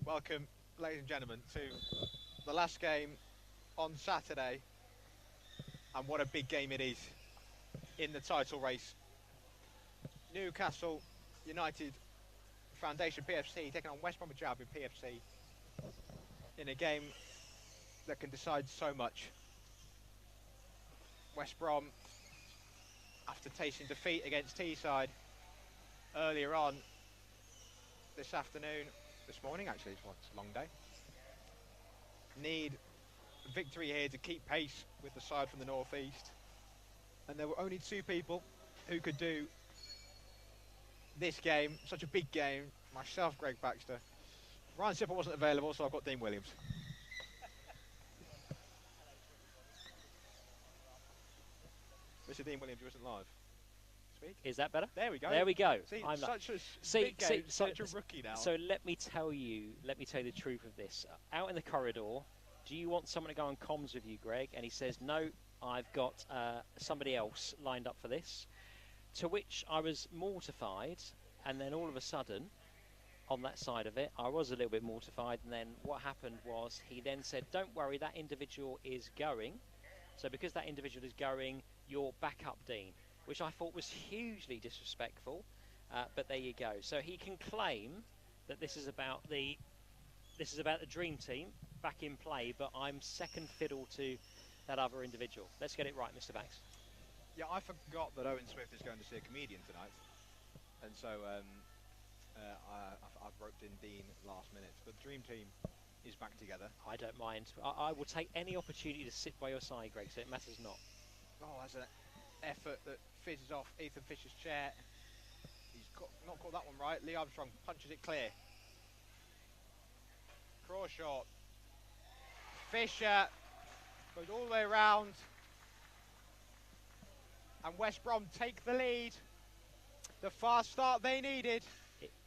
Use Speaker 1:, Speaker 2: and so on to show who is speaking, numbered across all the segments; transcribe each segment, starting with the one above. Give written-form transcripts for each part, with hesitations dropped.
Speaker 1: Welcome, ladies and gentlemen, to the last game on Saturday, and what a big game it is in the title race. Newcastle United Foundation PFC taking on West Bromwich Albion PFC in a game that can decide so much. West Brom, after tasting defeat against Teesside earlier on this morning actually, it's a long day, need victory here to keep pace with the side from the northeast, and there were only two people who could do this game, such a big game. Myself, Greg Baxter. Ryan Sipple wasn't available, so I've got Dean Williams. Mr. Dean Williams, you wasn't live. Speak.
Speaker 2: Is that better?
Speaker 1: There we go.
Speaker 2: There we go.
Speaker 1: See,
Speaker 2: I'm
Speaker 1: such a big game, such a rookie now.
Speaker 2: So let me tell you the truth of this. Out in the corridor, do you want someone to go on comms with you, Greg? And he says, no, I've got somebody else lined up for this. To which I was mortified, and then all of a sudden, on that side of it, I was a little bit mortified, and then what happened was he then said, don't worry, that individual is going. So because that individual is going, you're back up, Dean, which I thought was hugely disrespectful, but there you go. So he can claim that this is about the dream team back in play, but I'm second fiddle to that other individual. Let's get it right, Mr. Banks.
Speaker 1: Yeah, I forgot that Owen Swift is going to see a comedian tonight, and so I've roped in Dean last minute. But the dream team is back together.
Speaker 2: I don't mind. I will take any opportunity to sit by your side, Greg, so it matters not.
Speaker 1: Oh, that's an effort that fizzes off Ethan Fisher's chair. He's not caught that one right. Lee Armstrong punches it clear. Crawshaw. Fisher goes all the way around. And West Brom take the lead. The fast start they needed.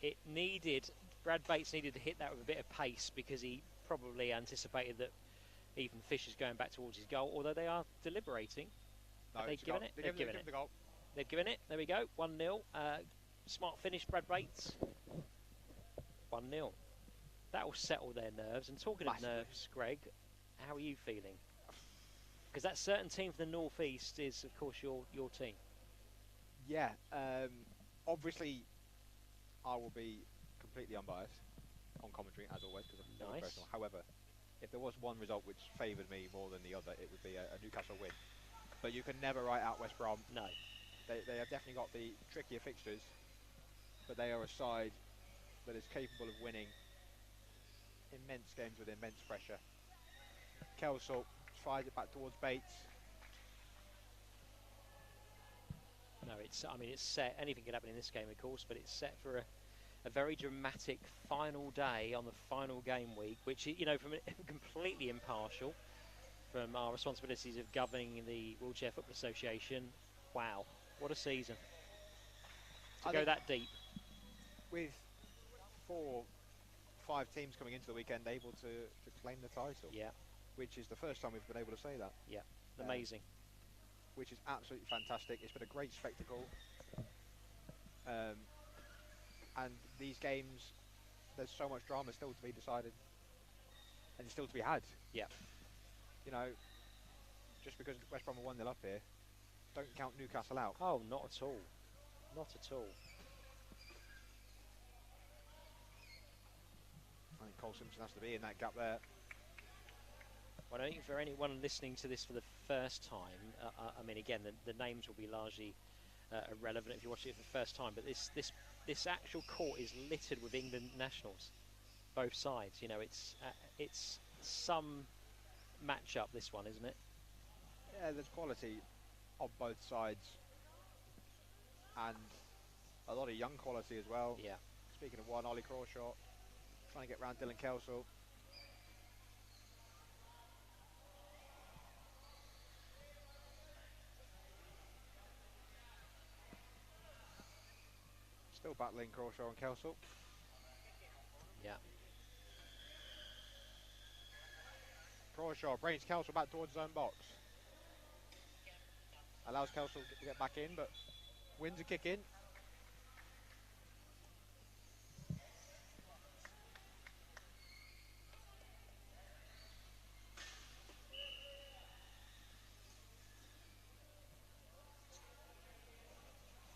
Speaker 2: It needed, Brad Bates needed to hit that with a bit of pace because he probably anticipated that Ethan Fisher's going back towards his goal, although they are deliberating.
Speaker 1: No,
Speaker 2: They've given it. They've given it.
Speaker 1: The goal.
Speaker 2: They've given it. There we go. 1-0. Smart finish, Brad Bates. 1-0. That will settle their nerves. And talking of nerves, Greg, how are you feeling? Because that certain team from the northeast is, of course, your team.
Speaker 1: Yeah. Obviously, I will be completely unbiased on commentary, as always, because I'm very personal. However, if there was one result which favoured me more than the other, it would be a Newcastle win. But you can never write out West Brom.
Speaker 2: No.
Speaker 1: They have definitely got the trickier fixtures, but they are a side that is capable of winning immense games with immense pressure. Kelsall fires it back towards Bates.
Speaker 2: No, it's set. Anything can happen in this game, of course, but it's set for a very dramatic final day on the final game week, which, you know, from completely impartial from our responsibilities of governing the Wheelchair Football Association. Wow, what a season to go that deep.
Speaker 1: With 4-5 teams coming into the weekend able to claim the title.
Speaker 2: Yeah. Which
Speaker 1: is the first time we've been able to say that.
Speaker 2: Yeah, amazing.
Speaker 1: Which is absolutely fantastic. It's been a great spectacle. And these games, there's so much drama still to be decided and still to be had.
Speaker 2: Yeah.
Speaker 1: You know, just because West Brom are 1-0 up here, don't count Newcastle out.
Speaker 2: Oh, not at all. Not at all.
Speaker 1: I think Cole Simpson has to be in that gap there.
Speaker 2: Well, I think for anyone listening to this for the first time, I mean, again, the names will be largely irrelevant if you watch it for the first time, but this actual court is littered with England nationals, both sides. You know, it's some match-up, this one, isn't it?
Speaker 1: Yeah, there's quality on both sides, and a lot of young quality as well.
Speaker 2: Yeah.
Speaker 1: Speaking of one, Ollie Crawshaw trying to get round Dylan Kelsall. Still battling Crawshaw and Kelsall.
Speaker 2: Yeah.
Speaker 1: Crawshaw brings Kelsall back towards his own box. Allows Kelsall to get back in, but wins a kick in.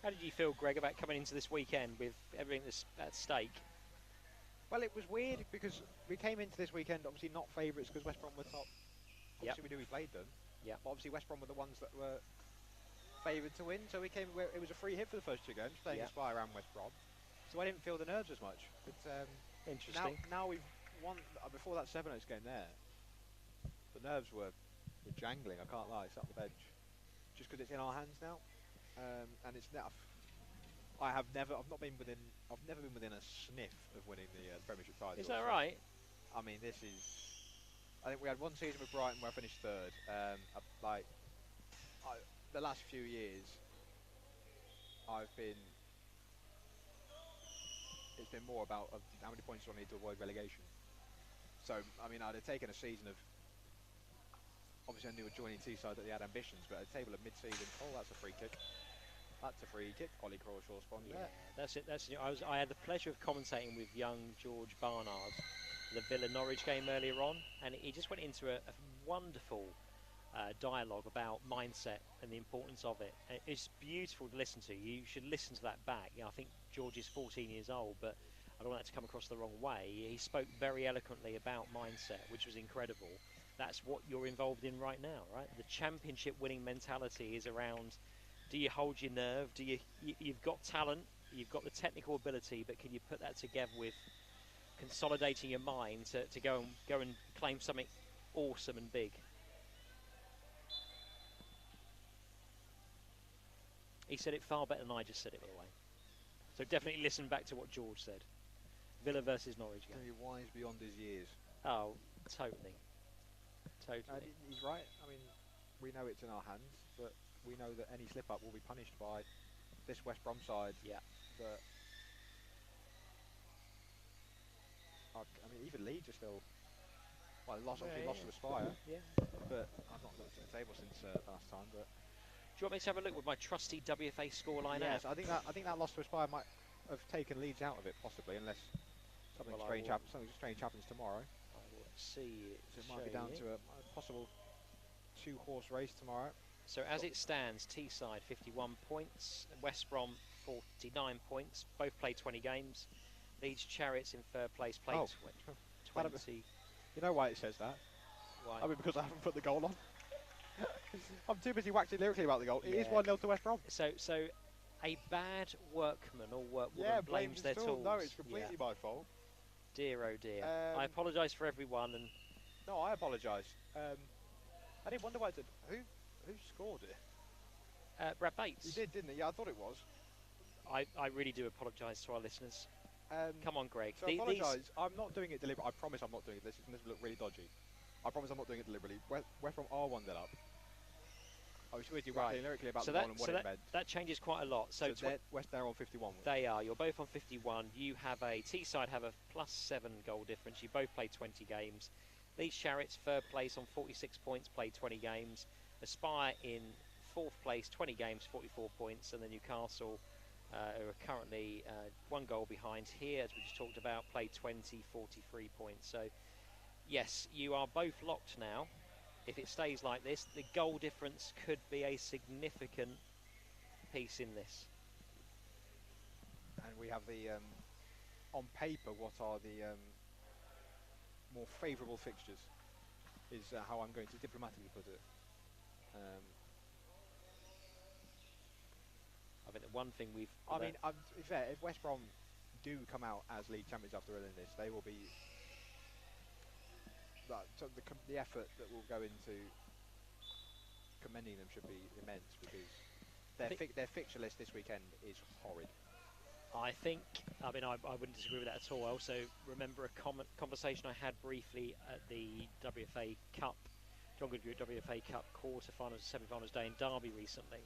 Speaker 2: How did you feel, Greg, about coming into this weekend with everything that's at stake?
Speaker 1: Well, it was weird because we came into this weekend obviously not favourites because West Brom were top. Obviously, we played them.
Speaker 2: Yeah.
Speaker 1: But obviously, West Brom were the ones that were favoured to win. So we came. It was a free hit for the first 2 games, playing Aspire and West Brom. So I didn't feel the nerves as much. But
Speaker 2: interesting.
Speaker 1: Now we've won. Before that 7-0 game there, the nerves were jangling. I can't lie. Sat on the bench, just because it's in our hands now, and it's now. I've never been within a sniff of winning the Premiership title.
Speaker 2: Is that right?
Speaker 1: I mean, this is. I think we had one season with Brighton where I finished 3rd. The last few years, it's been more about how many points do I need to avoid relegation. So, I mean, I'd have taken a season of. Obviously, I knew joining Teesside that they had ambitions, but a table of mid-season. Oh, that's a free kick. That's a free kick. Ollie Crawshaw's spawned there.
Speaker 2: That's it. I had the pleasure of commentating with young George Barnard, the Villa Norwich game earlier on, and he just went into a wonderful dialogue about mindset and the importance of it. And it's beautiful to listen to. You should listen to that back. I think George is 14 years old, but I don't want that to come across the wrong way. He spoke very eloquently about mindset, which was incredible. That's what you're involved in right now, right? The championship winning mentality is around. Do you hold your nerve? You've got talent, you've got the technical ability, but can you put that together with consolidating your mind to go and claim something awesome and big? He said it far better than I just said it, by the way. So definitely listen back to what George said. Villa versus Norwich game.
Speaker 1: He's wise beyond his years.
Speaker 2: Oh, totally.
Speaker 1: He's right. I mean, we know it's in our hands, but we know that any slip-up will be punished by this West Brom side.
Speaker 2: Yeah.
Speaker 1: But I mean, even Leeds are still. Well, lost to Aspire.
Speaker 2: Yeah.
Speaker 1: But I've not looked at the table since last time. But
Speaker 2: do you want me to have a look with my trusty WFA scoreline?
Speaker 1: Yes, I think that loss to Aspire might have taken Leeds out of it, possibly, unless something strange happens tomorrow.
Speaker 2: I will see it.
Speaker 1: So it might be down to a possible 2-horse race tomorrow.
Speaker 2: So as it stands, Teesside 51 points, West Brom 49 points. Both played 20 games. Leeds Chariots in third place played 20.
Speaker 1: You know why it says that?
Speaker 2: Why?
Speaker 1: I mean, because I haven't put the goal on. I'm too busy waxing lyrically about the goal. It is 1-0 to West Brom.
Speaker 2: So a bad workman or workwoman blames their tools.
Speaker 1: No, it's completely my fault.
Speaker 2: Dear, oh dear. I apologise for everyone. And
Speaker 1: no, I apologise. I didn't wonder why I did. Who scored it?
Speaker 2: Brad Bates.
Speaker 1: He did, didn't he? Yeah, I thought it was.
Speaker 2: I really do apologise to our listeners. Come on, Greg.
Speaker 1: So I apologise. I'm not doing it deliberately. I promise I'm not doing it. This is going to look really dodgy. I promise I'm not doing it deliberately. West Brom are 1-0 up. I was with you lyrically about the goal and what it meant.
Speaker 2: That changes quite a lot. So
Speaker 1: they're on 51.
Speaker 2: They are. You're both on 51. You have Teesside have a +7 goal difference. You both played 20 games. Leeds Chariots, third place on 46 points, played 20 games. Aspire in fourth place, 20 games, 44 points. And then Newcastle, who are currently 1 goal behind here, as we just talked about, played 20, 43 points. So, yes, you are both locked now. If it stays like this, the goal difference could be a significant piece in this.
Speaker 1: And we have the, on paper, what are the more favourable fixtures, is how I'm going to diplomatically put it.
Speaker 2: I think the one thing we've...
Speaker 1: I mean, to be fair, if West Brom do come out as league champions after winning this, they will be... the effort that will go into commending them should be immense, because their fixture list this weekend is horrid.
Speaker 2: I wouldn't disagree with that at all. I also remember a conversation I had briefly at the WFA Cup, John Goodgroup WFA Cup quarter-finals, semi-finals day in Derby recently,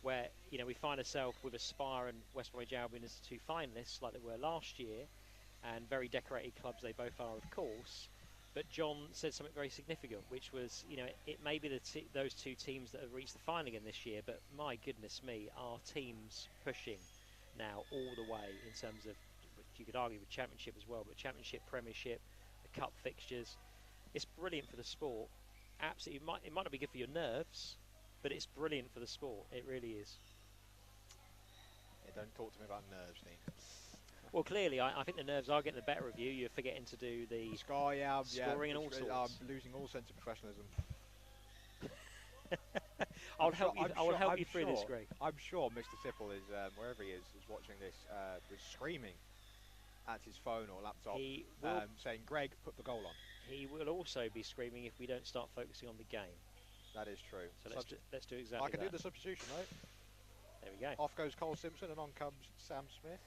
Speaker 2: where we find ourselves with Aspire and West Bromwich Albion as the 2 finalists, like they were last year, and very decorated clubs they both are, of course. But John said something very significant, which was, it may be those 2 teams that have reached the final again this year, but my goodness me, are teams pushing now all the way in terms of, you could argue with Championship as well, but Championship, Premiership, the Cup fixtures, it's brilliant for the sport. Absolutely, it might not be good for your nerves, but it's brilliant for the sport. It really is.
Speaker 1: Yeah, don't talk to me about nerves, Dean.
Speaker 2: Well, clearly, I think the nerves are getting the better of you. You're forgetting to do the
Speaker 1: Sky,
Speaker 2: scoring and all sorts.
Speaker 1: I'm losing all sense of professionalism.
Speaker 2: I'll help you through this, Greg.
Speaker 1: I'm sure Mr. Tipple is, wherever he is watching this, was screaming at his phone or laptop, saying, "Greg, put the goal on."
Speaker 2: He will also be screaming if we don't start focusing on the game.
Speaker 1: That is true.
Speaker 2: So let's do exactly that.
Speaker 1: I can do the substitution, right?
Speaker 2: There we go.
Speaker 1: Off goes Cole Simpson and on comes Sam Smith.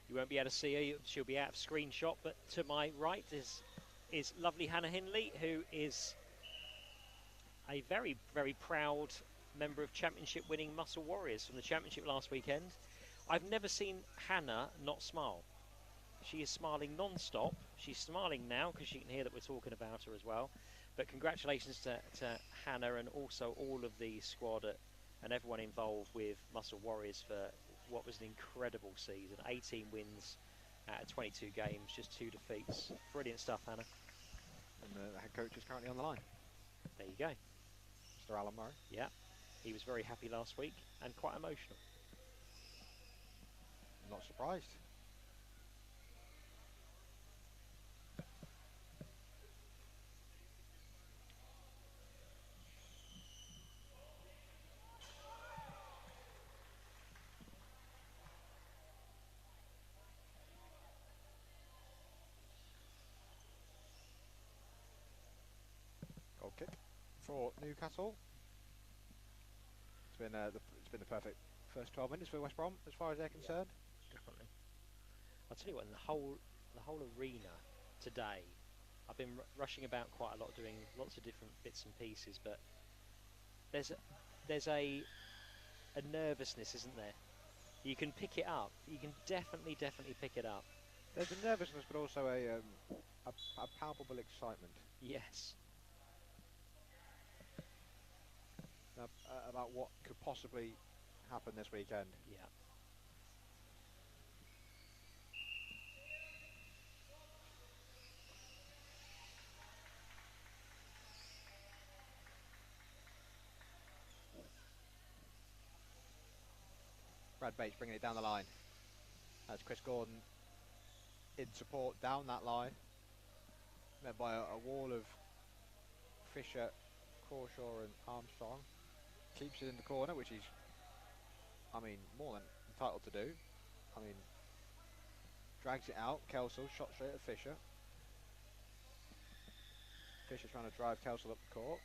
Speaker 2: You won't be able to see her. She'll be out of screenshot, but to my right is lovely Hannah Hindley, who is a very, very proud member of Championship-winning Muscle Warriors from the Championship last weekend. I've never seen Hannah not smile. She is smiling non-stop. She's smiling now because she can hear that we're talking about her as well. But congratulations to Hannah and also all of the squad and everyone involved with Muscle Warriors for what was an incredible season. 18 wins out of 22 games, just 2 defeats. Brilliant stuff, Hannah.
Speaker 1: And the head coach is currently on the line.
Speaker 2: There you go.
Speaker 1: Mr. Alan Murray.
Speaker 2: Yeah, he was very happy last week and quite emotional.
Speaker 1: Not surprised. Goal kick for Newcastle. It's been the perfect first 12 minutes for West Brom as far as they're concerned.
Speaker 2: Definitely. I'll tell you what, in the whole arena today, I've been rushing about quite a lot, doing lots of different bits and pieces, but there's a nervousness, isn't there? You can pick it up. You can definitely pick it up.
Speaker 1: There's a nervousness, but also a palpable excitement.
Speaker 2: Yes.
Speaker 1: About what could possibly happen this weekend.
Speaker 2: Yeah.
Speaker 1: Brad Bates bringing it down the line. That's Chris Gordon in support down that line. Led by a wall of Fisher, Crawshaw and Armstrong. Keeps it in the corner, which he's, more than entitled to do. Drags it out. Kelsall, shot straight at Fisher. Fisher trying to drive Kelsall up the court.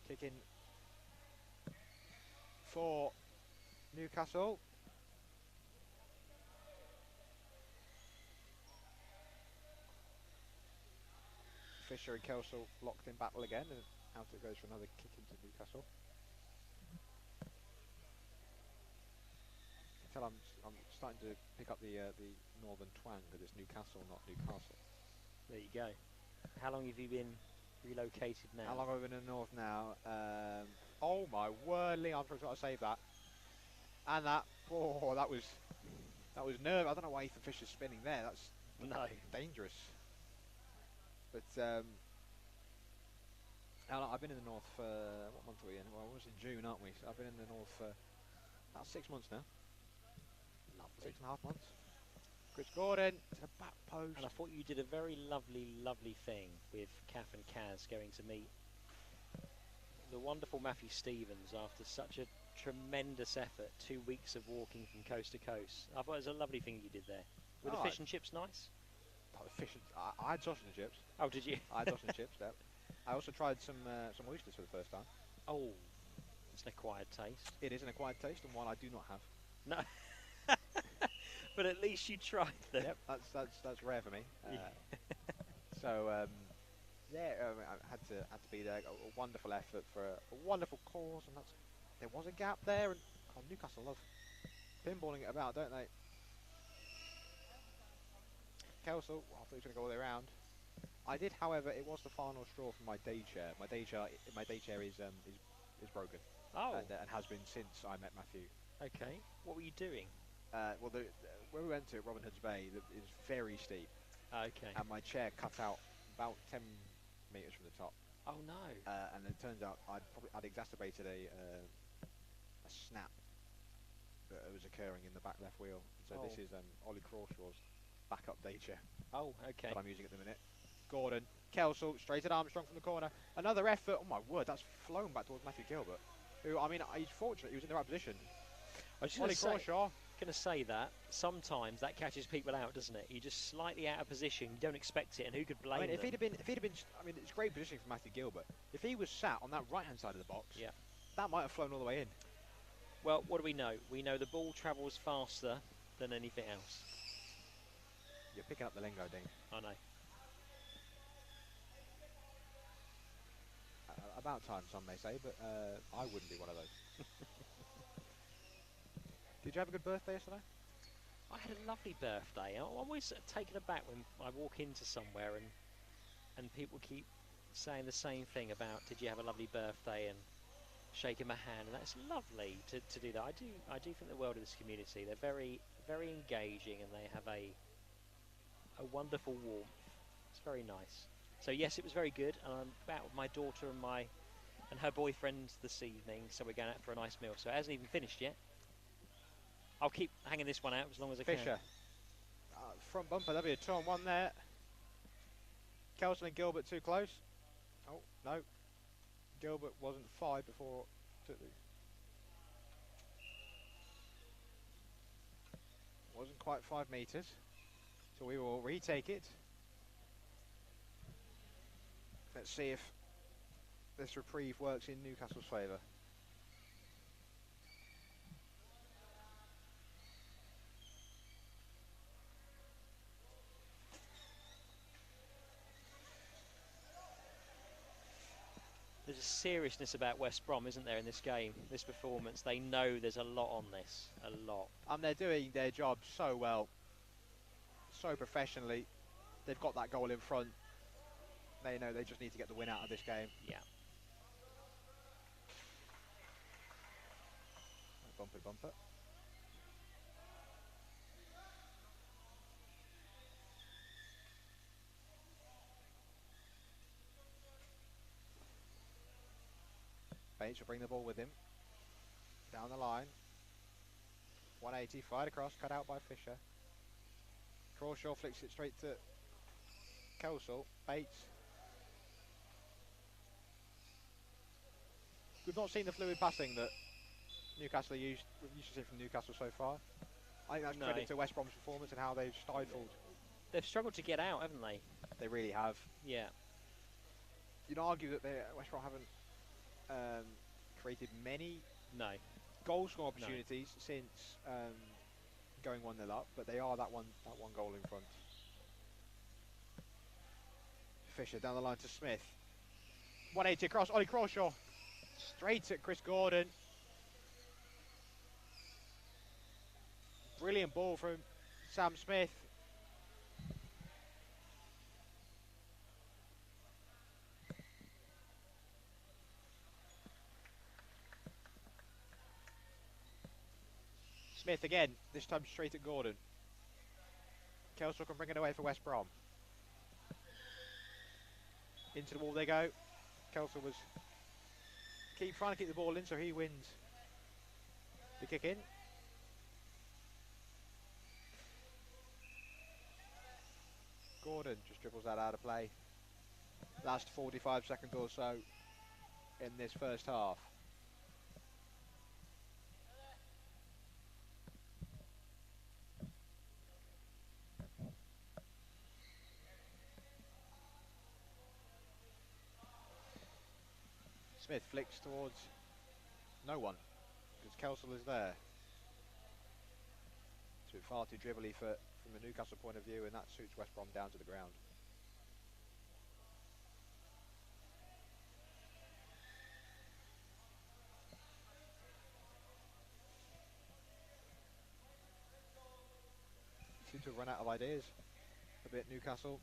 Speaker 1: Kicking for Newcastle. Fisher and Kelsall locked in battle again, and out it goes for another kick into Newcastle. I can tell I'm starting to pick up the northern twang because it's Newcastle, not Newcastle.
Speaker 2: There you go. How long have you been relocated now?
Speaker 1: How long have I been in the north now? Oh my word, Leon, I forgot to save that. And that was nerve. I don't know why Ethan Fisher's spinning there. That's dangerous. But I've been in the north for, what month are we in? Well, it was in June, aren't we? So I've been in the north for about 6 months now.
Speaker 2: Lovely.
Speaker 1: 6.5 months. Chris Gordon to the back post.
Speaker 2: And I thought you did a very lovely, lovely thing with Kath and Kaz going to meet the wonderful Matthew Stevens after such a tremendous effort. 2 weeks of walking from coast to coast. I thought it was a lovely thing you did there. Were the fish and chips nice?
Speaker 1: I had sausage and chips.
Speaker 2: Oh, did you?
Speaker 1: I had sausage and chips. Yeah. I also tried some oysters for the first time.
Speaker 2: Oh, it's an acquired taste.
Speaker 1: It is an acquired taste, and one I do not have.
Speaker 2: No, but at least you tried them.
Speaker 1: Yep, that's rare for me. So I had to be there. A wonderful effort for a wonderful cause, and there was a gap there. And Newcastle love pinballing it about, don't they? Kelsall, I thought he was going to go all the way around. I did, however, it was the final straw for my day chair. My day chair is broken.
Speaker 2: Oh.
Speaker 1: And has been since I met Matthew
Speaker 2: Okay. What were you doing?
Speaker 1: Well, where we went to, Robin Hood's Bay, is very steep,
Speaker 2: Okay.
Speaker 1: and my chair cut out about 10 metres from the top.
Speaker 2: Oh no.
Speaker 1: And it turns out I'd exacerbated a snap that was occurring in the back left wheel. So
Speaker 2: Oh.
Speaker 1: this is Ollie Crawshaw's backup day chair
Speaker 2: Oh, okay.
Speaker 1: that I'm using at the minute. Gordon, Kelsall, straight at Armstrong from the corner. Another effort. Oh my word, that's flown back towards Matthew Gilbert. Who, I mean, he's fortunate he was in the right position.
Speaker 2: I was
Speaker 1: Ollie
Speaker 2: just going
Speaker 1: Crawshaw.
Speaker 2: to say that sometimes that catches people out, doesn't it? You're just slightly out of position. You don't expect it, and who could blame
Speaker 1: I mean,
Speaker 2: them?
Speaker 1: if he'd have been, I mean, it's great positioning for Matthew Gilbert. If he was sat on that right-hand side of the box,
Speaker 2: Yeah.
Speaker 1: that might have flown all the way in.
Speaker 2: Well, what do we know? We know the ball travels faster than anything else.
Speaker 1: You're picking up the lingo, Dean.
Speaker 2: I know.
Speaker 1: About time, some may say, but I wouldn't be one of those. Did you have a good birthday yesterday?
Speaker 2: I had a lovely birthday. I'm always taken aback when I walk into somewhere and people keep saying the same thing about did you have a lovely birthday and shaking my hand, and that's lovely to do that. I do think the world of this community. They're very, very engaging, and they have a wonderful warmth. It's very nice. So yes, it was very good, and I'm out with my daughter and her boyfriend this evening, so we're going out for a nice meal. So it hasn't even finished yet. I'll keep hanging this one out as long as I can.
Speaker 1: Fisher. Front bumper, there'll be a 2-on-1 there. Kelson and Gilbert too close. Oh, no. Gilbert wasn't 5 before took the... Wasn't quite 5 metres. So we will retake it. Let's see if this reprieve works in Newcastle's favour.
Speaker 2: There's a seriousness about West Brom, isn't there, in this game, this performance? They know there's a lot on this, a lot.
Speaker 1: And they're doing their job so well, so professionally. They've got that goal in front. They know they just need to get the win out of this game.
Speaker 2: Yeah.
Speaker 1: Bumper, bumper. Bates will bring the ball with him. Down the line. 180, fired across, cut out by Fisher. Crawshaw flicks it straight to Kelsall. Bates. We've not seen the fluid passing that Newcastle we've used to see from Newcastle so far. I think that's credit to West Brom's performance and how they've stifled.
Speaker 2: They've struggled to get out, haven't they?
Speaker 1: They really have.
Speaker 2: Yeah.
Speaker 1: You'd argue that West Brom haven't created many goal scoring opportunities since going 1-0 up, but they are that one goal in front. Fisher down the line to Smith. 180 across, Ollie Crawshaw. Straight at Chris Gordon. Brilliant ball from Sam Smith. Smith again, this time straight at Gordon. Kelsall can bring it away for West Brom. Into the wall they go. Kelsall was trying to keep the ball in, so he wins the kick in. Gordon just dribbles that out of play. Last 45 seconds or so in this first half. Smith flicks towards no one because Kelsall is there. So far too dribbly from the Newcastle point of view, and that suits West Brom down to the ground. Seem to have run out of ideas a bit, Newcastle.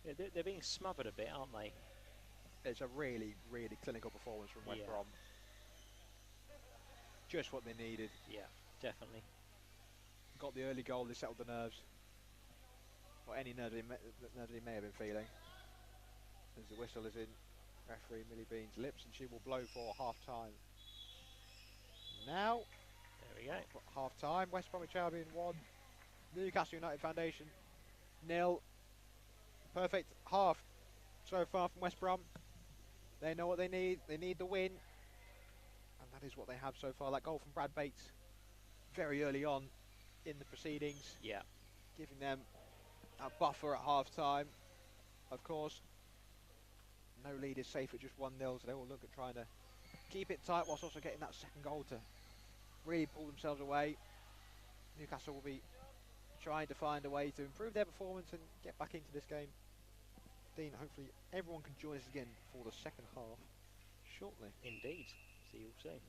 Speaker 2: Yeah, they're being smothered a bit, aren't they?
Speaker 1: It's a really, really clinical performance from West Brom. Just what they needed.
Speaker 2: Yeah. Definitely.
Speaker 1: Got the early goal, they settled the nerves. Or any nerves he may have been feeling. As the whistle is in referee Millie Bean's lips, and she will blow for half-time. Now,
Speaker 2: There we go.
Speaker 1: half-time, West Bromwich Albion 1, Newcastle United Foundation 0. Perfect half so far from West Brom. They know what they need the win. And that is what they have so far. That goal from Brad Bates very early on in the proceedings.
Speaker 2: Yeah.
Speaker 1: Giving them a buffer at half-time. Of course, no lead is safe at just 1-0, so they will look at trying to keep it tight whilst also getting that second goal to really pull themselves away. Newcastle will be trying to find a way to improve their performance and get back into this game. Dean, hopefully everyone can join us again for the second half shortly.
Speaker 2: Indeed. See you all soon.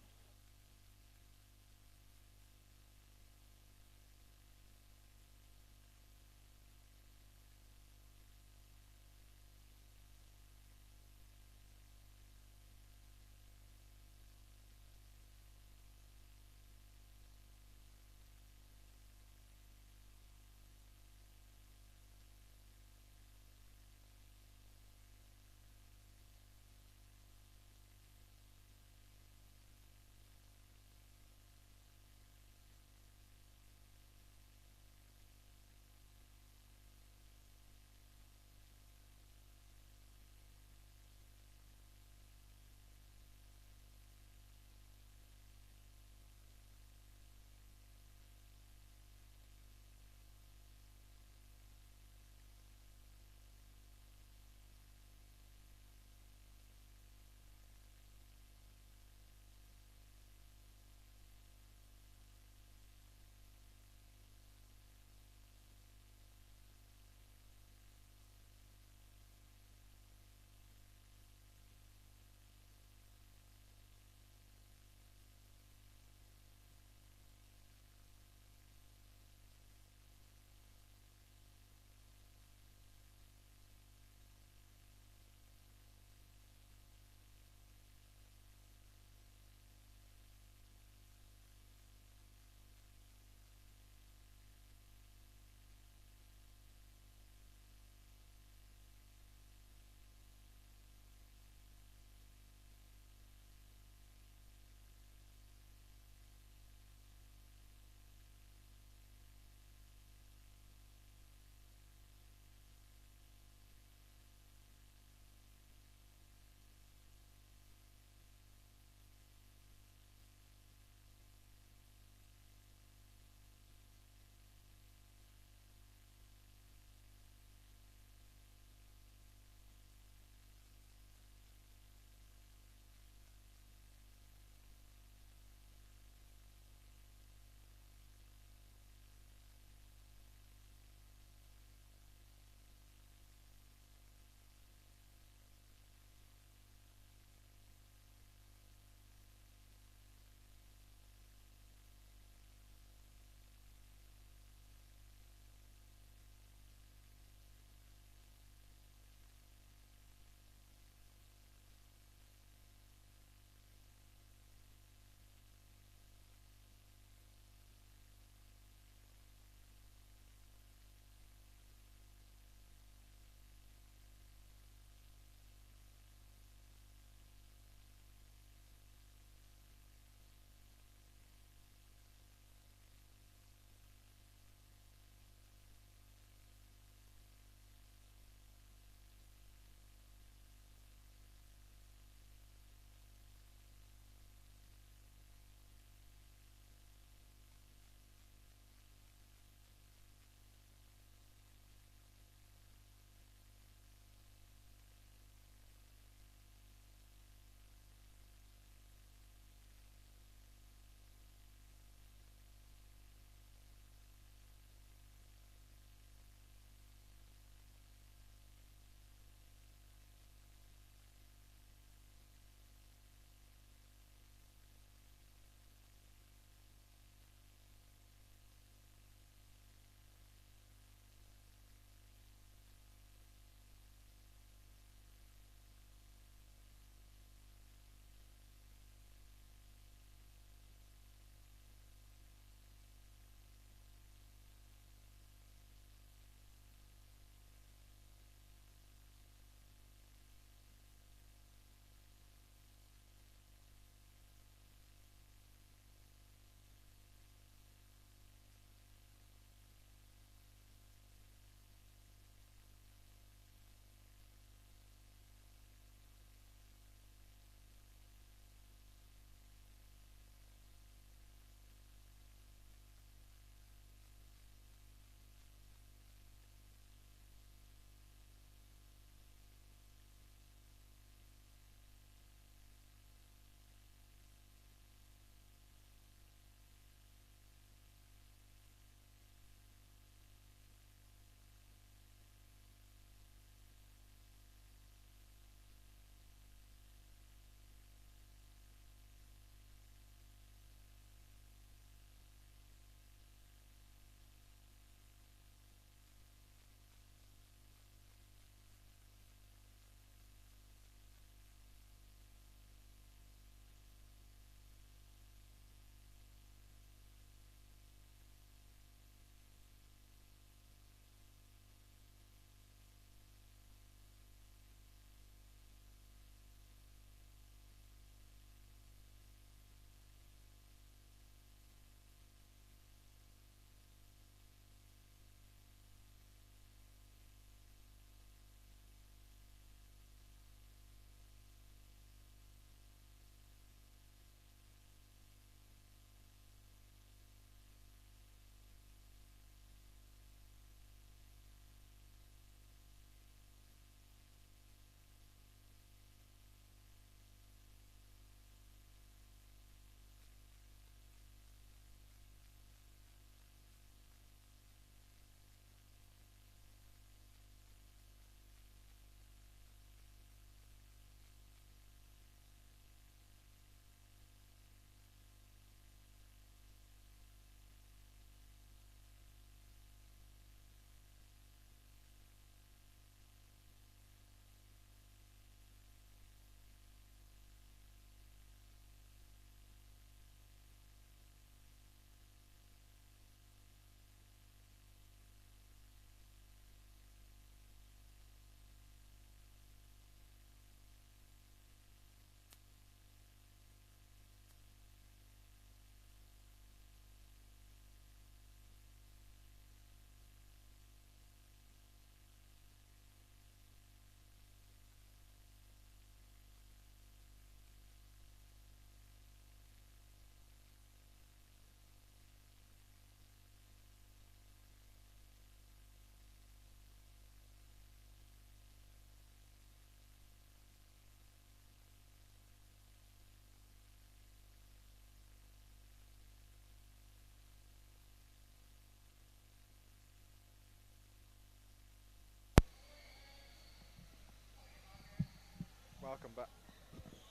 Speaker 1: Welcome back.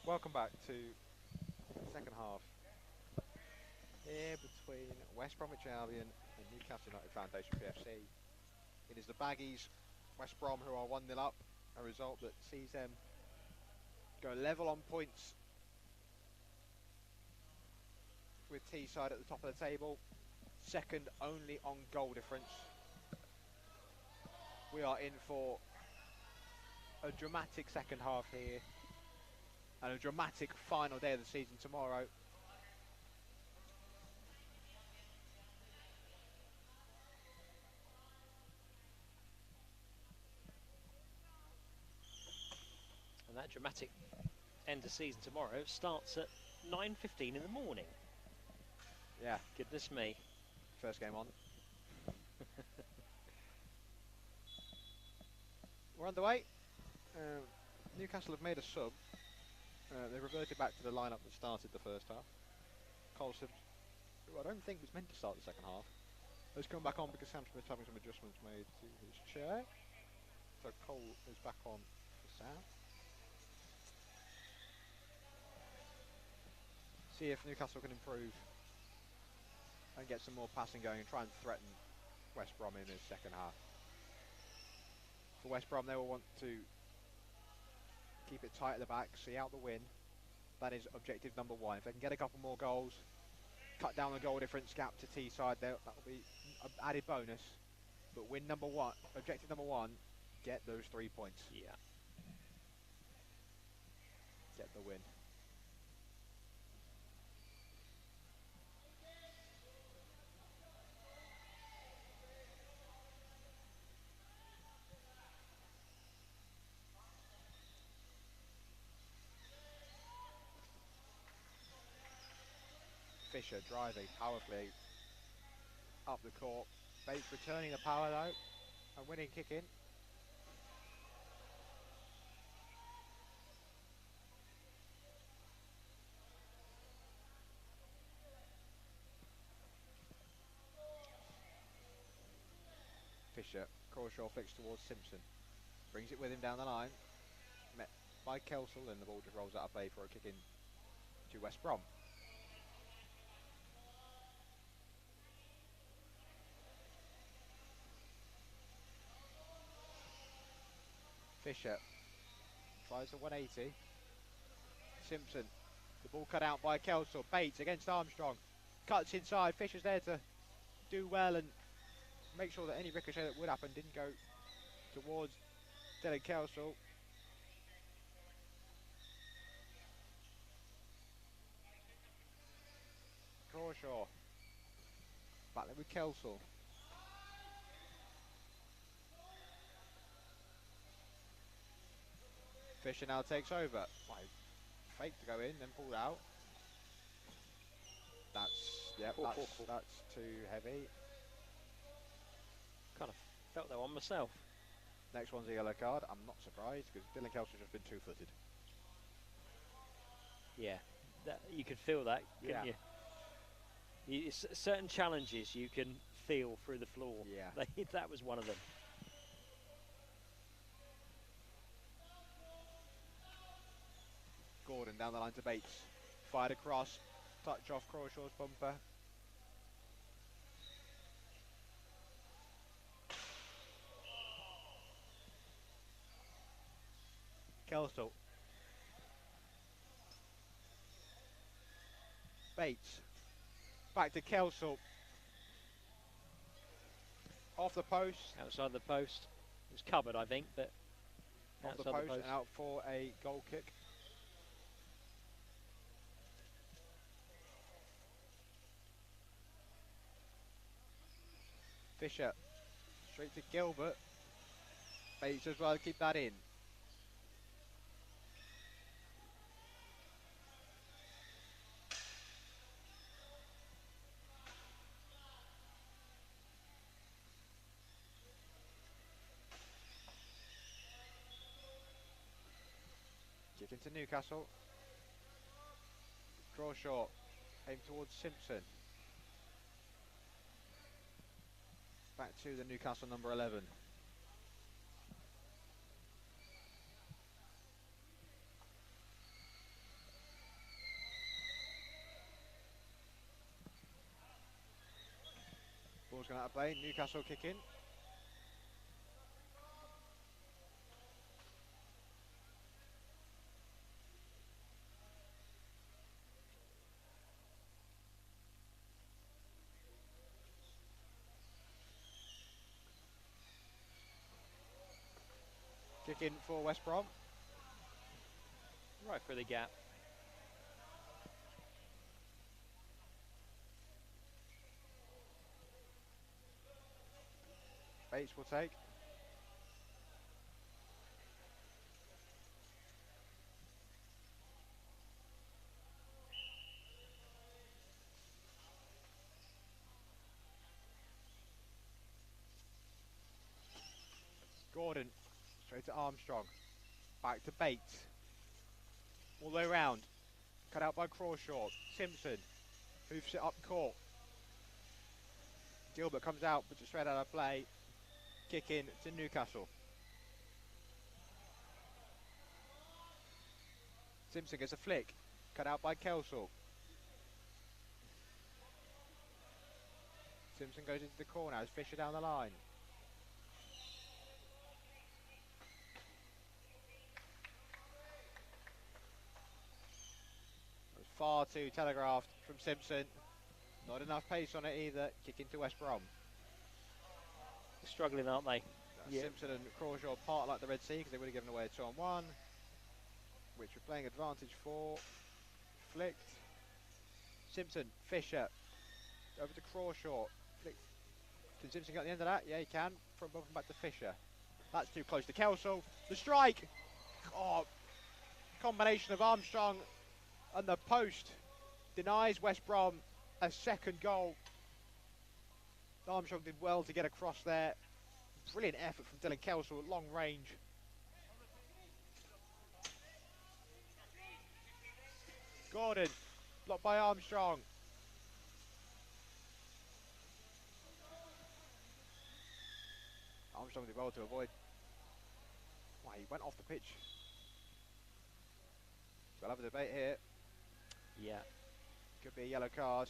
Speaker 1: Welcome back to the second half here between West Bromwich Albion and Newcastle United Foundation PFC. It is the Baggies, West Brom, who are 1-0 up, a result that sees them go level on points with Teesside at the top of the table, second only on goal difference. We are in for a dramatic second half here and a dramatic final day of the season tomorrow.
Speaker 2: And that dramatic end of season tomorrow starts at 9:15 in the morning.
Speaker 1: Yeah.
Speaker 2: Goodness me.
Speaker 1: First game on. We're underway. Newcastle have made a sub. They reverted back to the lineup that started the first half. Colson, who I don't think was meant to start the second half, has come back on because Sam Smith's having some adjustments made to his chair. So Cole is back on for Sam. See if Newcastle can improve and get some more passing going and try and threaten West Brom in the second half. For West Brom, they will want to keep it tight at the back, see out the win. That is objective number one. If they can get a couple more goals, cut down the goal difference gap to Teesside, that will be an added bonus. But win number one, objective number one, get those 3 points.
Speaker 2: Yeah.
Speaker 1: Get the win. Fisher driving powerfully up the court. Bates returning the power though, and winning kick in. Fisher, Crawshaw flicks towards Simpson. Brings it with him down the line. Met by Kelsall, and the ball just rolls out of play for a kick in to West Brom. Fisher tries a 180. Simpson, the ball cut out by Kelsall. Bates against Armstrong. Cuts inside. Fisher's there to do well and make sure that any ricochet that would happen didn't go towards Dylan Kelsall. Crawshaw battling with Kelsall. Fisher now takes over. Fake to go in, then pulled out. That's too heavy.
Speaker 2: Kind of felt that one myself.
Speaker 1: Next one's a yellow card. I'm not surprised because Dylan Kelsall's just been two-footed.
Speaker 2: Yeah, you can feel that, couldn't you? Certain challenges you can feel through the floor.
Speaker 1: Yeah.
Speaker 2: That was one of them.
Speaker 1: Gordon down the line to Bates. Fired across. Touch off Crawshaw's bumper. Kelsall. Bates. Back to Kelsall. Off the post.
Speaker 2: Outside the post. It was covered, I think, but
Speaker 1: off the post and out for a goal kick. Fisher. Straight to Gilbert. Bates as well to keep that in. Kick into Newcastle. Draw short. Aim towards Simpson. Back to the Newcastle number 11. Ball's going out of play. Newcastle kick in. Kick in for West Brom.
Speaker 2: Right through the gap.
Speaker 1: Bates will take. Gordon, straight to Armstrong. Back to Bates. All the way round. Cut out by Crawshaw. Simpson moves it up court. Gilbert comes out, puts it straight out of play. Kick in to Newcastle. Simpson gets a flick. Cut out by Kelsall. Simpson goes into the corner as Fisher down the line. Far too telegraphed from Simpson. Not enough pace on it either. Kick into West Brom.
Speaker 2: They're struggling, aren't they?
Speaker 1: Yeah. Simpson and Crawshaw part like the Red Sea because they would have given away a 2-on-1, which we're playing advantage for. Flicked. Simpson, Fisher, over to Crawshaw. Flicked. Can Simpson get the end of that? Yeah, he can. From above and back to Fisher. That's too close to Kelsall. The strike! Oh, combination of Armstrong and the post denies West Brom a second goal. Armstrong did well to get across there. Brilliant effort from Dylan Kelsall at long range. Gordon, blocked by Armstrong. Armstrong did well to avoid. Why, he went off the pitch. We'll have a debate here.
Speaker 2: Yeah.
Speaker 1: Could be a yellow card.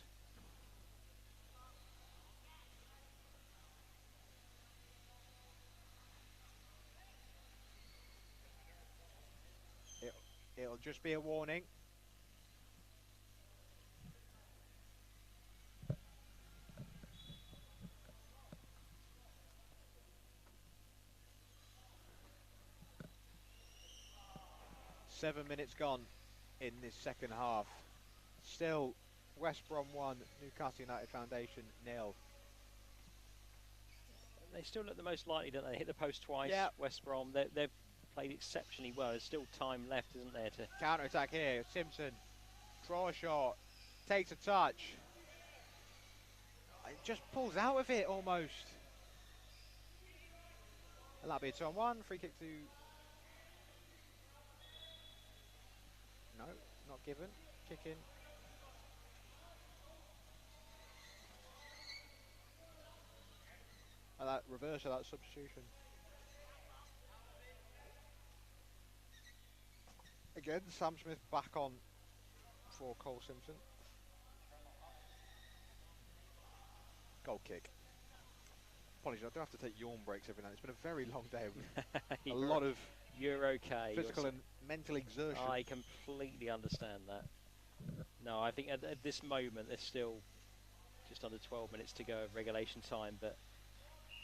Speaker 1: It'll just be a warning. Seven minutes gone in this second half. Still, West Brom 1, Newcastle United Foundation 0.
Speaker 2: They still look the most likely, don't they? Hit the post twice.
Speaker 1: Yeah.
Speaker 2: West Brom, they've played exceptionally well. There's still time left, isn't there? To
Speaker 1: counter-attack here. Simpson, Crawshaw, takes a touch. It just pulls out of it almost. And that'll be a 2-on-1. Free kick to... No, not given. Kick in. And that reverse of that substitution. Again, Sam Smith back on for Cole Simpson. Goal kick. Apologies, I do have to take yawn breaks every night. It's been a very long day. A lot of
Speaker 2: you're okay.
Speaker 1: physical and mental exertion.
Speaker 2: I completely understand that. No, I think at this moment there's still just under 12 minutes to go of regulation time, but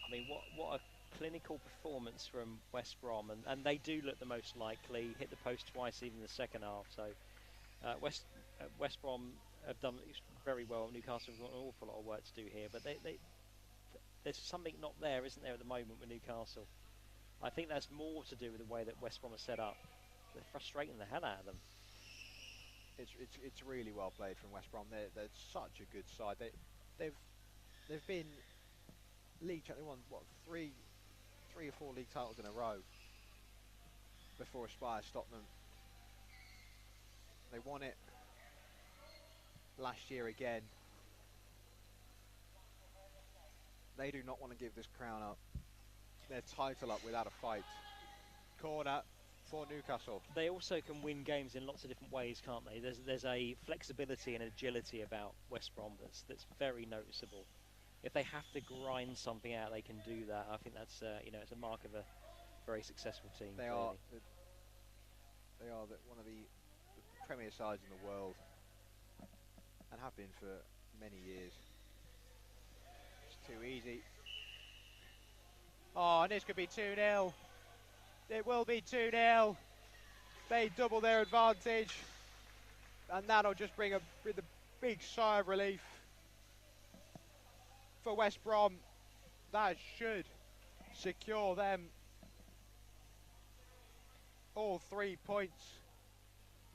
Speaker 2: I mean, what a clinical performance from West Brom, and they do look the most likely. Hit the post twice even in the second half. So West Brom have done very well. Newcastle have got an awful lot of work to do here, but there's something not there, isn't there, at the moment with Newcastle? I think that's more to do with the way that West Brom are set up. They're frustrating the hell out of them.
Speaker 1: It's really well played from West Brom. They're such a good side. They've been league. They won what three or four league titles in a row before Aspire stopped them. They won it last year again. They do not want to give this crown up, their title up, without a fight. Corner for Newcastle.
Speaker 2: They also can win games in lots of different ways, can't they? There's a flexibility and agility about West Brom that's very noticeable. if they have to grind something out, they can do that. I think that's it's a mark of a very successful team.
Speaker 1: They
Speaker 2: clearly.
Speaker 1: are one of the premier sides in the world, and have been for many years. It's too easy. Oh, and this could be 2-0. It will be 2-0. They double their advantage, and that'll just bring a big sigh of relief for West Brom. That should secure them all 3 points.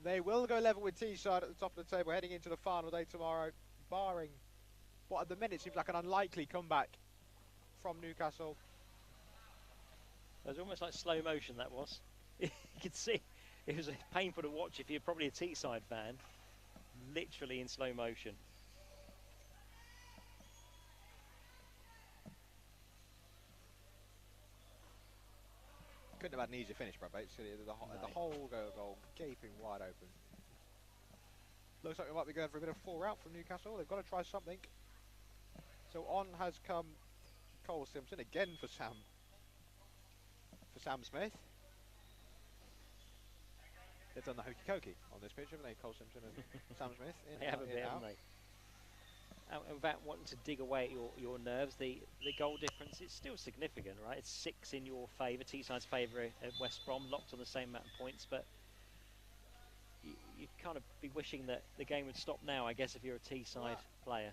Speaker 1: They will go level with Teesside at the top of the table heading into the final day tomorrow, barring what at the minute seems like an unlikely comeback from Newcastle.
Speaker 2: It was almost like slow motion, that was. You could see it was painful to watch if you're probably a Teesside fan. Literally in slow motion.
Speaker 1: Couldn't have had an easier finish, Brad Bates. The whole goal gaping wide open. Looks like we might be going for a bit of fall-out from Newcastle. They've got to try something. So on has come Cole Simpson again for Sam Smith. They've done the hokey cokey on this pitch, haven't they? Cole Simpson and Sam Smith.
Speaker 2: They have a bit, haven't they? Without wanting to dig away at your nerves, the goal difference is still significant, right? It's 6 in your favour, Teesside's favour at West Brom, locked on the same amount of points, but you'd kind of be wishing that the game would stop now, I guess, if you're a Teesside player.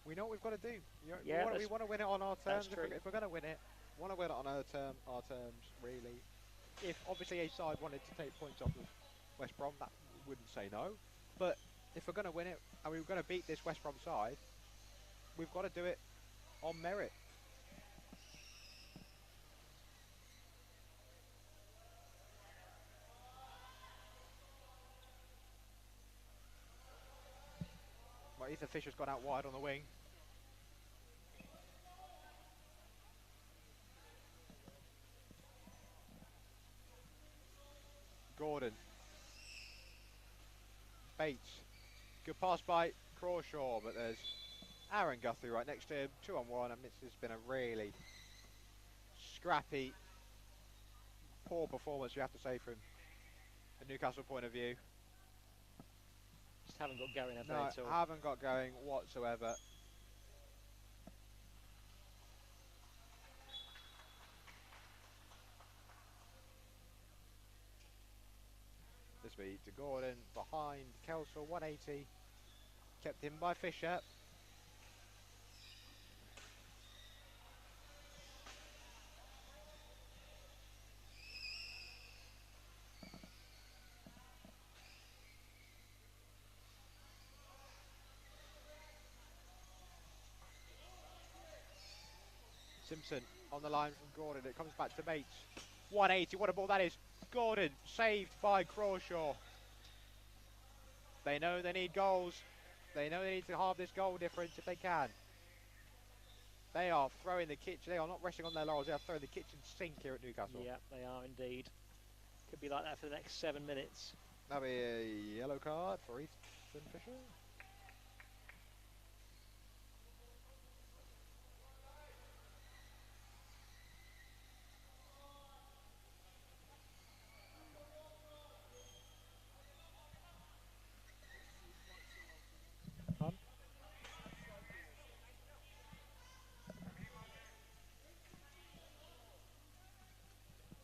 Speaker 1: We know what we've got to do. We want to win it on our terms. If we're going to win it, we want to win it on our terms, really. If obviously a side wanted to take points off of West Brom, that wouldn't say no. But if we're going to win it and we're going to beat this West Brom side, we've got to do it on merit. Well, Ethan Fisher's gone out wide on the wing. Gordon. Bates. Good pass by Crawshaw, but there's Aaron Guthrie right next to him. 2-on-1, and this has been a really scrappy, poor performance, you have to say, from a Newcastle point of view.
Speaker 2: Just haven't got going, have they,
Speaker 1: No,
Speaker 2: at all?
Speaker 1: haven't got going whatsoever. This be to Gordon, behind Kelsall, 180. Kept in by Fisher. Simpson on the line from Gordon. It comes back to Bates. 180. What a ball that is. Gordon saved by Crawshaw. They know they need goals. They know they need to halve this goal difference if they can. They are throwing the kitchen. They are not resting on their laurels. They are throwing the kitchen sink here at Newcastle.
Speaker 2: Yeah, they are indeed. Could be like that for the next 7 minutes.
Speaker 1: That'll be a yellow card for Ethan Fisher.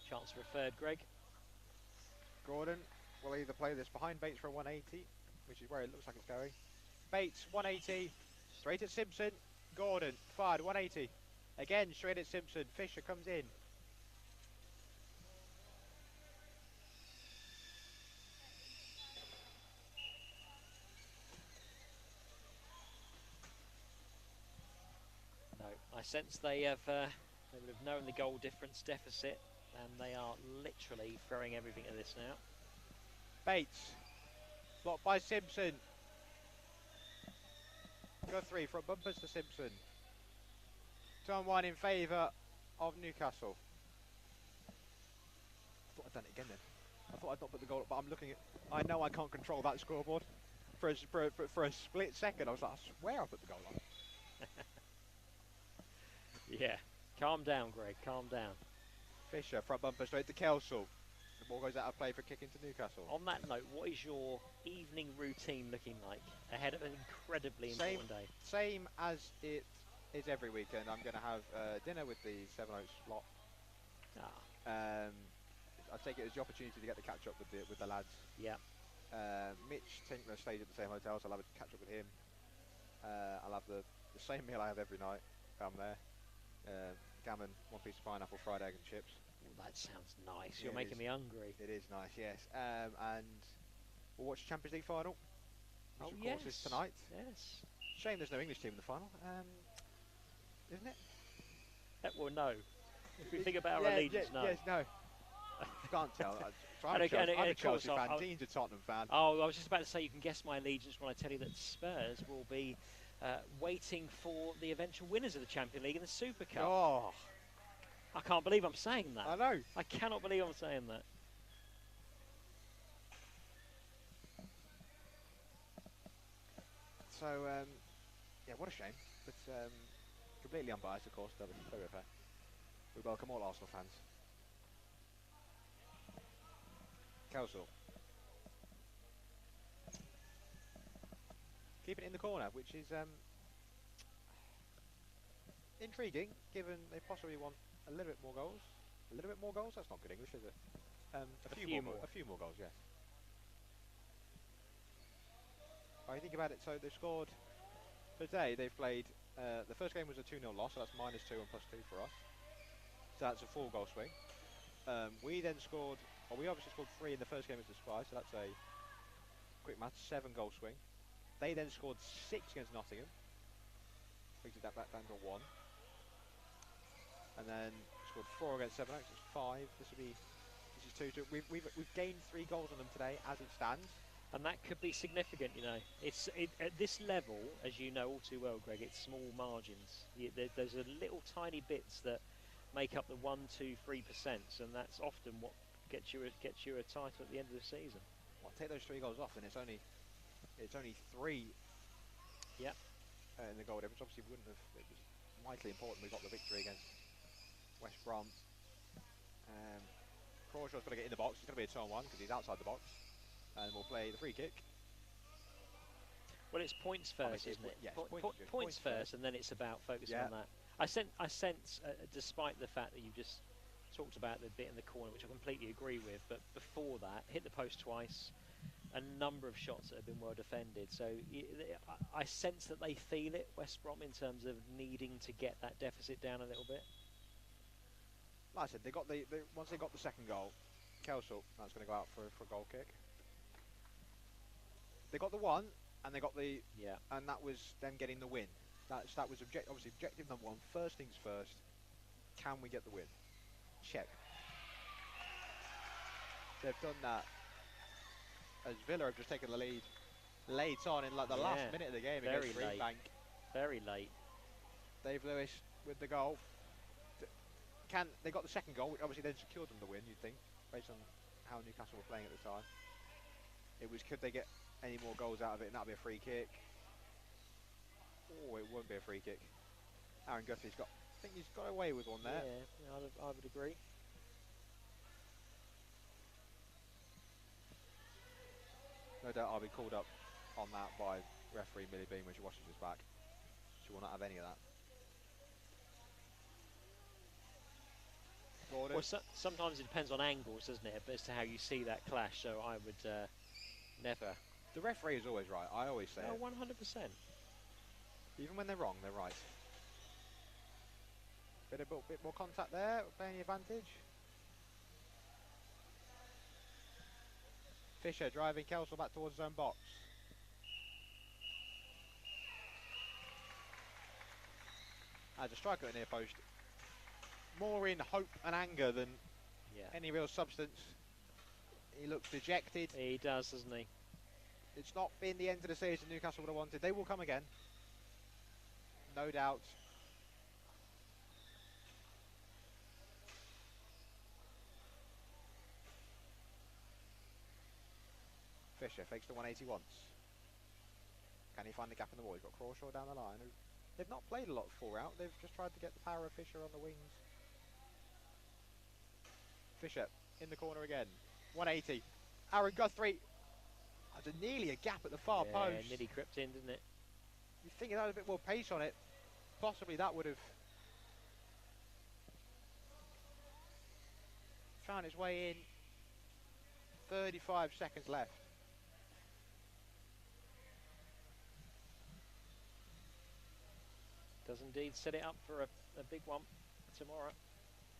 Speaker 2: Chance for a third, Greg.
Speaker 1: Gordon will either play this behind Bates for a 180, which is where it looks like it's going. Bates, 180, straight at Simpson. Gordon, fired, 180. Again, straight at Simpson. Fisher comes in.
Speaker 2: No, I sense they would have known the goal difference deficit, and they are literally throwing everything at this now.
Speaker 1: Bates, blocked by Simpson. Guthrie from bumpers to Simpson. 2-on-1 in favour of Newcastle. I thought I'd done it again then. I thought I'd not put the goal up, but I'm looking at... I know I can't control that scoreboard. For a split second, I was like, I swear I put the goal on.
Speaker 2: Yeah. Calm down, Greg. Calm down.
Speaker 1: Fisher, front bumper straight to Kelsall. The ball goes out of play for kick into Newcastle.
Speaker 2: On that note, what is your evening routine looking like ahead of an incredibly important day?
Speaker 1: Same as it is every weekend. I'm going to have dinner with the Seven Oaks lot. I take it as the opportunity to get to catch up with the lads.
Speaker 2: Yeah.
Speaker 1: Mitch Tinkler stays at the same hotel, so I'll have a catch up with him. I'll have the same meal I have every night if I'm there. Gammon, one piece of pineapple, fried egg and chips.
Speaker 2: Well, that sounds nice. You're making me hungry.
Speaker 1: It is nice, yes. And we'll watch the Champions League final. Which of course is tonight.
Speaker 2: Yes.
Speaker 1: Shame there's no English team in the final, isn't it?
Speaker 2: Well, no. If we think about our allegiance, no.
Speaker 1: Yes, no. You can't tell. So I'm a Chelsea fan, Dean's a Tottenham fan.
Speaker 2: Oh, I was just about to say you can guess my allegiance when I tell you that Spurs will be waiting for the eventual winners of the Champions League and the Super Cup.
Speaker 1: Oh.
Speaker 2: I can't believe I'm saying that.
Speaker 1: I know.
Speaker 2: I cannot believe I'm saying that.
Speaker 1: So, yeah, what a shame. But completely unbiased, of course. Very fair. We welcome all Arsenal fans. Kelsall. Keep it in the corner, which is intriguing, given they possibly want a little bit more goals. A little bit more goals? That's not good English, is it? A few more goals, yes. I think about it, so they've scored today. They've played the first game was a 2-0 loss, so that's -2 and +2 for us. So that's a full goal swing. We then scored, well, we obviously scored 3 in the first game as the Spy, so that's a quick math, 7 goal swing. They then scored 6 against Nottingham, brings that back down to 1. And then scored 4 against Seven Oaks, it's 5. This is 2-2. We've gained 3 goals on them today as it stands.
Speaker 2: And that could be significant, you know. At this level, as you know all too well, Greg, it's small margins. There's a little tiny bits that make up the 1, 2, 3%, and that's often what gets you a title at the end of the season.
Speaker 1: Well, take those 3 goals off, and it's only 3.
Speaker 2: Yeah.
Speaker 1: In the goal difference, obviously wouldn't have. It was vitally important. We got the victory against West Brom. Crawshaw's got to get in the box. It's going to be a 2-on-1 because he's outside the box, and we'll play the free kick.
Speaker 2: Well, it's points first, isn't it?
Speaker 1: Yes,
Speaker 2: points first, and then it's about focusing on that. I sense, despite the fact that you just talked about the bit in the corner, which I completely agree with, but before that, hit the post twice, a number of shots that have been well defended. So I sense that they feel it, West Brom, in terms of needing to get that deficit down a little bit.
Speaker 1: Like I said, they got once they got the second goal, Kelsall, that's going to go out for a goal kick. They got the 1, and they got the and that was them getting the win. That was obviously objective number 1. First things first, can we get the win? Check. They've done that. As Villa have just taken the lead late on in like the last minute of the game against Greenbank.
Speaker 2: Very late.
Speaker 1: Dave Lewis with the goal. They got the second goal, which obviously then secured them the win, you'd think, based on how Newcastle were playing at the time. It was, could they get any more goals out of it, and that'll be a free kick. Oh, it won't be a free kick. Aaron Guthie's got, I think he's got away with one there.
Speaker 2: Yeah, I would agree.
Speaker 1: No doubt I'll be called up on that by referee Millie Bean when she washes his back. She will not have any of that.
Speaker 2: Well, sometimes it depends on angles, doesn't it, as to how you see that clash, so I would never.
Speaker 1: The referee is always right, I always say it.
Speaker 2: 100%.
Speaker 1: Even when they're wrong, they're right. Bit more contact there, playing the advantage. Fisher driving Kelsall back towards his own box. As a striker at near post. More in hope and anger than any real substance. He looks dejected.
Speaker 2: He does, doesn't he?
Speaker 1: It's not been the end of the season Newcastle would have wanted. They will come again. No doubt. Fisher fakes the 180 once. Can he find the gap in the wall? He's got Crawshaw down the line. They've not played a lot of full out. They've just tried to get the power of Fisher on the wings. Fisher in the corner again. 180. Aaron Guthrie. There's nearly a gap at the far post.
Speaker 2: Nearly crept in, didn't it?
Speaker 1: You'd think it had a bit more pace on it. Possibly that would have found its way in. 35 seconds left.
Speaker 2: Does indeed set it up for a big one tomorrow.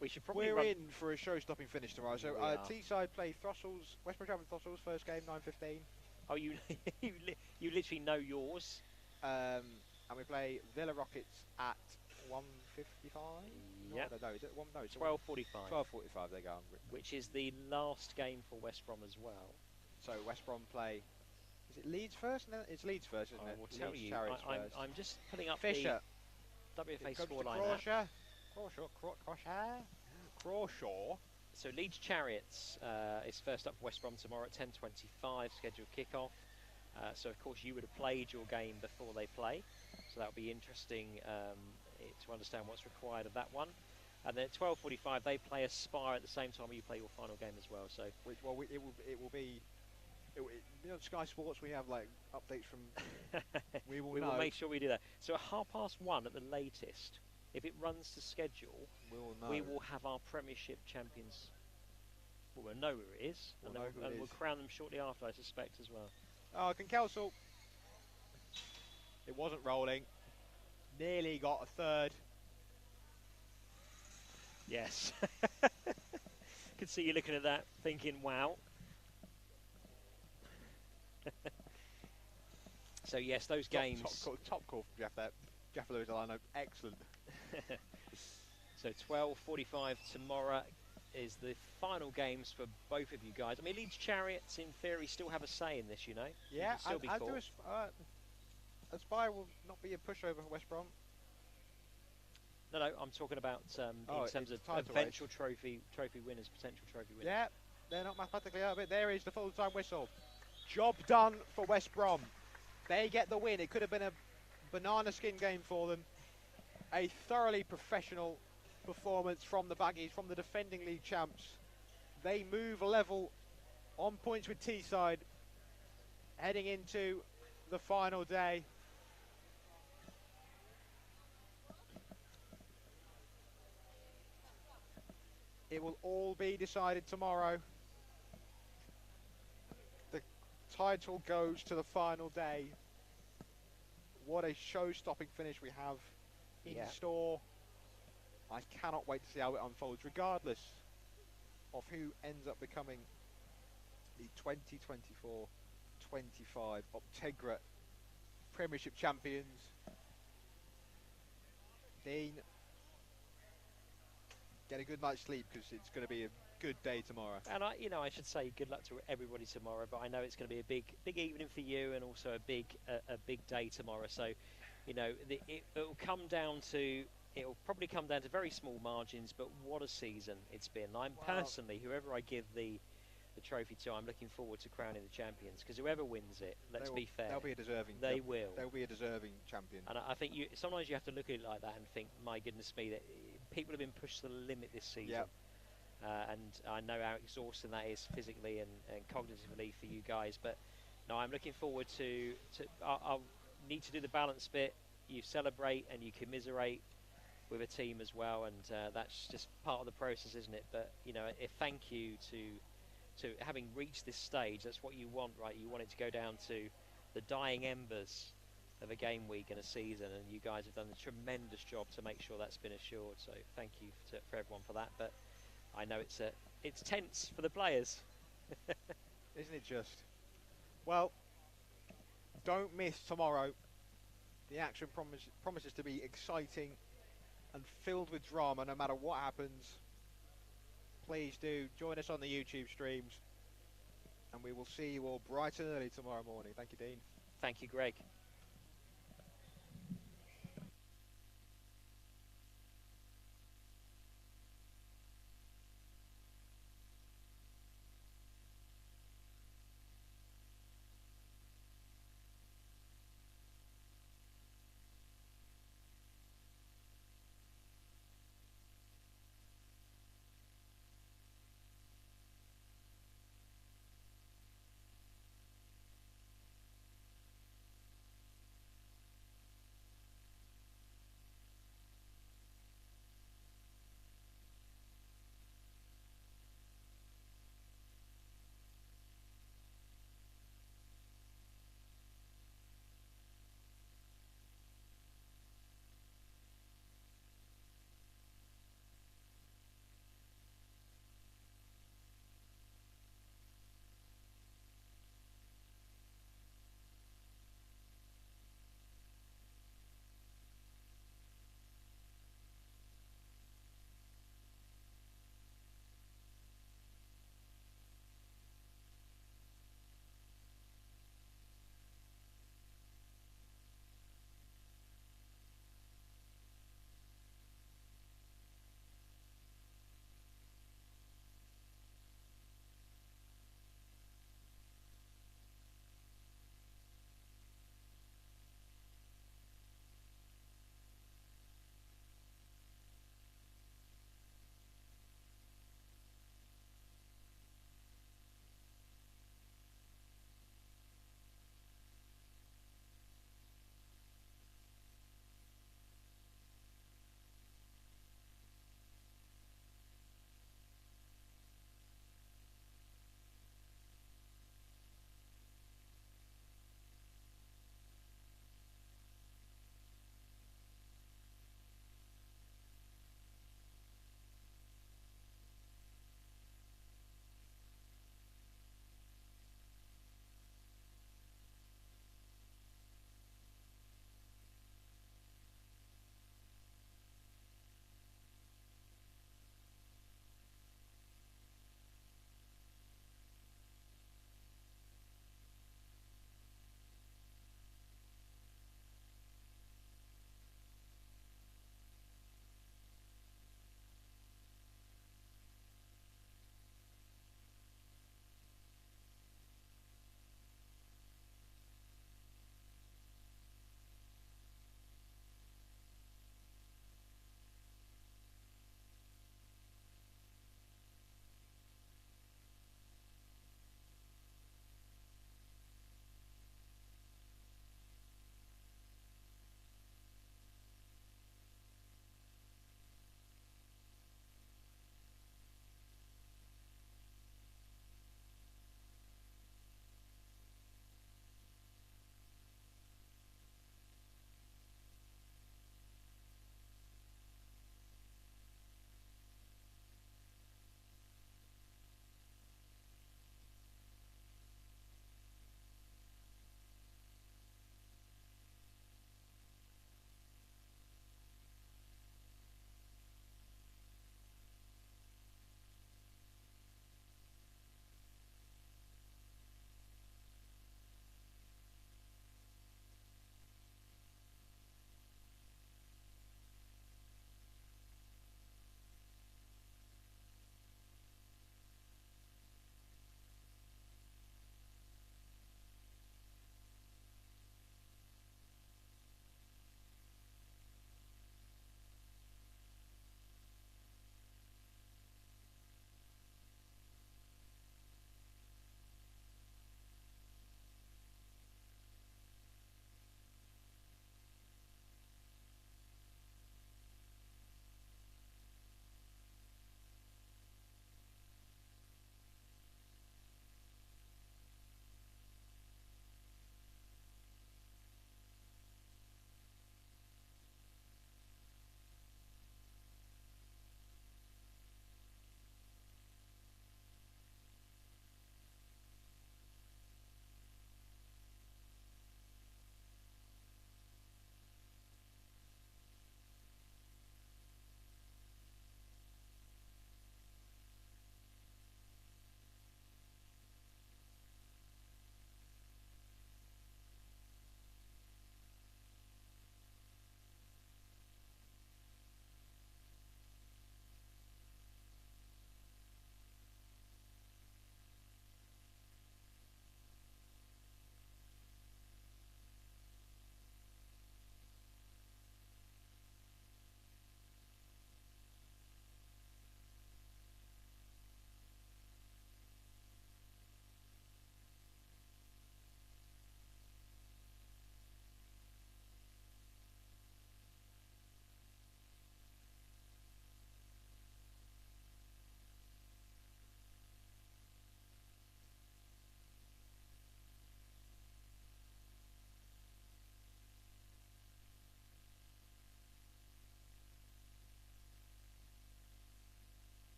Speaker 2: We should probably
Speaker 1: We're in for a show-stopping finish tomorrow. So Teesside play Throssels, West Bromwich Albion Throssels, first game 9:15.
Speaker 2: Oh, you you literally know yours.
Speaker 1: And we play Villa Rockets at 1:55.
Speaker 2: Yeah.
Speaker 1: No, I don't know. Is it one? No, it's
Speaker 2: 12:45.
Speaker 1: 12:45. They go.
Speaker 2: Which is the last game for West Brom as well.
Speaker 1: So West Brom play. Is it Leeds first? No, it's Leeds first, isn't it?
Speaker 2: I will tell
Speaker 1: Leeds
Speaker 2: you.
Speaker 1: Chariots first.
Speaker 2: I'm just putting up
Speaker 1: Fisher.
Speaker 2: the WFA scoreline.
Speaker 1: Crawshaw.
Speaker 2: So Leeds Chariots is first up for West Brom tomorrow at 10:25 scheduled kickoff. So of course you would have played your game before they play, so that'll be interesting to understand what's required of that one. And then at 12:45 they play Aspire at the same time you play your final game as well. So
Speaker 1: It will be. You know, Sky Sports, we have like updates from. we will
Speaker 2: make sure we do that. So at 1:30 at the latest, if it runs to schedule, we will have our Premiership champions. Well, we'll know who it is, and we'll crown them shortly after, I suspect, as well.
Speaker 1: Oh, Kinkelsall. It wasn't rolling. Nearly got a third.
Speaker 2: Yes. Could see you looking at that, thinking, wow. So yes, those games.
Speaker 1: Top call from Jeff there. Jeff Lewis, I know. Excellent.
Speaker 2: So 12:45 tomorrow is the final games for both of you guys. I mean, Leeds Chariots, in theory, still have a say in this, you know.
Speaker 1: Yeah,
Speaker 2: still be caught.
Speaker 1: Aspire will not be a pushover for West Brom.
Speaker 2: No, I'm talking about in terms of eventual trophy winners, potential trophy winners.
Speaker 1: Yeah, they're not mathematically out of it. There is the full-time whistle. Job done for West Brom. They get the win. It could have been a banana skin game for them. A thoroughly professional performance from the Baggies, from the defending league champs. They move level on points with Teesside, heading into the final day. It will all be decided tomorrow. The title goes to the final day. What a show-stopping finish we have in store. I cannot wait to see how it unfolds, regardless of who ends up becoming the 2024-25 Optegra Premiership champions. Dean, get a good night's sleep because it's going to be a good day tomorrow.
Speaker 2: And I should say good luck to everybody tomorrow. But I know it's going to be a big evening for you, and also a big day tomorrow. So, it'll come down to. It'll probably come down to very small margins, but what a season it's been. I'm personally, whoever I give the trophy to, I'm looking forward to crowning the champions, because whoever wins it, let's be fair,
Speaker 1: they'll be a deserving.
Speaker 2: They will.
Speaker 1: They'll be a deserving champion.
Speaker 2: And I think sometimes you have to look at it like that and think, my goodness me, that people have been pushed to the limit this season.
Speaker 1: Yep.
Speaker 2: And I know how exhausting that is physically and cognitively for you guys. But no, I'm looking forward to I'll need to do the balance bit. You celebrate and you commiserate with a team as well, and that's just part of the process, isn't it? But a thank you to having reached this stage. That's what you want, right? You want it to go down to the dying embers of a game week and a season, and you guys have done a tremendous job to make sure that's been assured. So thank you for everyone for that. But I know it's tense for the players.
Speaker 1: Isn't it just? Well, don't miss tomorrow. The action promises to be exciting and filled with drama no matter what happens. Please do join us on the YouTube streams, and we will see you all bright and early tomorrow morning. Thank you, Dean.
Speaker 2: Thank you, Greg.